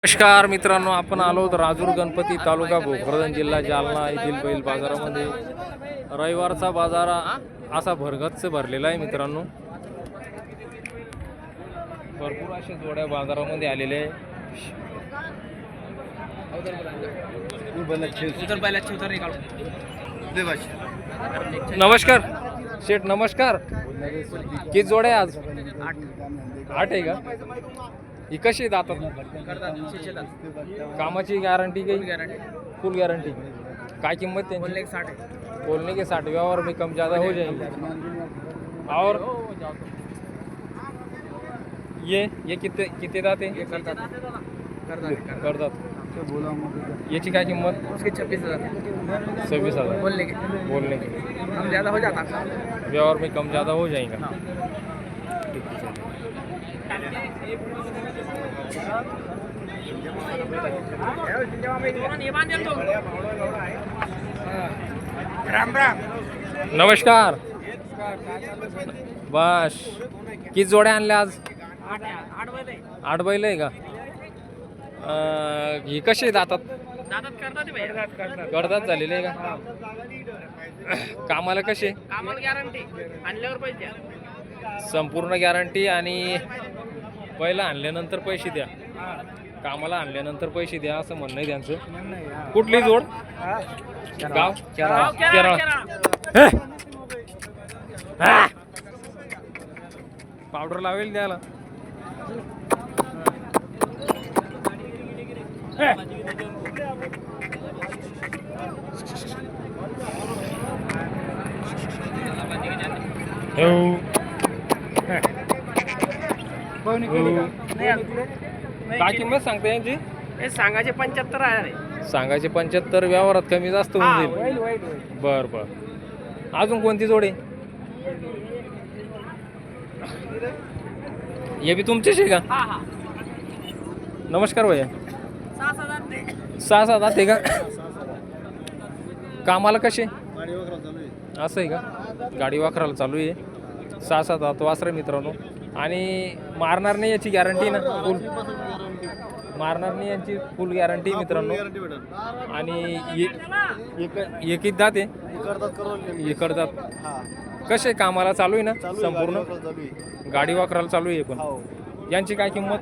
नमस्कार मित्रांनो, आपण आलो होतो राजूर गणपती तालुका भोकरदन जिल्हा जालना येथील बैल बाजारामध्ये. रविवारचा बाजार असा भरगच्च भरलेला आहे मित्रांनो. भरपूर अशा जोड्या बाजारामध्ये आलेले आहे. नमस्कार शेठ, नमस्कार. किती जोड्या आज? 8 आहे का? ही कशी दातात? कामाची गॅरंटी काही? फुल गॅरंटी. काय किंमत त्यांची? बोलने के 60. व्यवहार में कम ज़्यादा हो जाएंगे. और ये कितने दाते? करतात. याची काय किंमत? उसके 26,000. 26,000 बोलने के हम ज़्यादा हो जाता. व्यवहार में कम ज़्यादा हो जाएगा. राम राम. नमस्कार. बस किती जोड्या आणल्या आज? 8 बैल आहे का? ही कशी दातात? करतात झालेले आहे का? कामाला कसे? गॅरंटी आणल्यावर पैसे. संपूर्ण गॅरंटी आणि पहिला आणल्यानंतर पैसे द्या, कामाला आणल्यानंतर पैसे द्या असं म्हणणं आहे त्यांचं. कुठली जोड? गाव? केरळ. पावडर लावेल द्याला. काय किंमत सांगते यांची? हे सांगायचे 75 आहे. सांगायचे 75. व्यवहारात कमी जास्त होऊन जाईल. बर बर. अजून कोणती जोडी? हे बी तुमचेच आहे का? नमस्कार भैया. 6-7 आहे का? कामाला कसे? असं आहे का? गाडी वाखराला चालू आहे. 6-7 वासरे मित्रांनो. आणि मारणार नाही याची गॅरंटी ना? फुल मारणार नाही यांची फुल गॅरंटी मित्रांनो. आणि एक दात आहे. हे करतात. कसे कामाला चालू आहे ना? संपूर्ण गाडी वाखराला चालू आहे. पण यांची काय किंमत?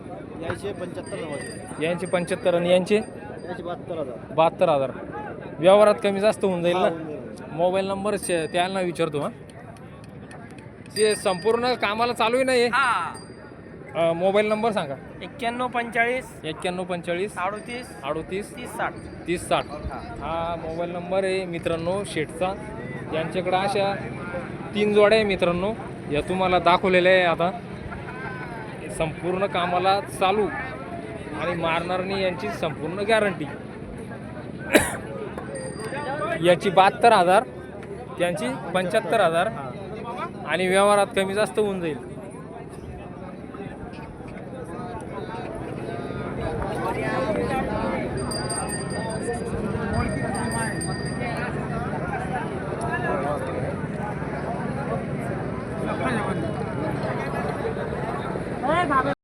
यांची 75 आणि यांची 72,000. व्यवहारात कमी जास्त होऊन जाईल ना? मोबाईल नंबर त्यांना विचारतो. हा, ते संपूर्ण कामाला चालू आहे ना? हे मोबाईल नंबर सांगा. 9145 9145 38 38 30 60. 30 60 हा मोबाईल नंबर आहे मित्रांनो शेठचा. यांच्याकडे अशा 3 जोड्या आहे मित्रांनो. या तुम्हाला दाखवलेल्या आहे. आता संपूर्ण कामाला चालू आणि मारणार नाही यांची संपूर्ण गॅरंटी. याची 72,000, त्यांची 75,000 आणि व्यवहारात कमी जास्त होऊन जाईल.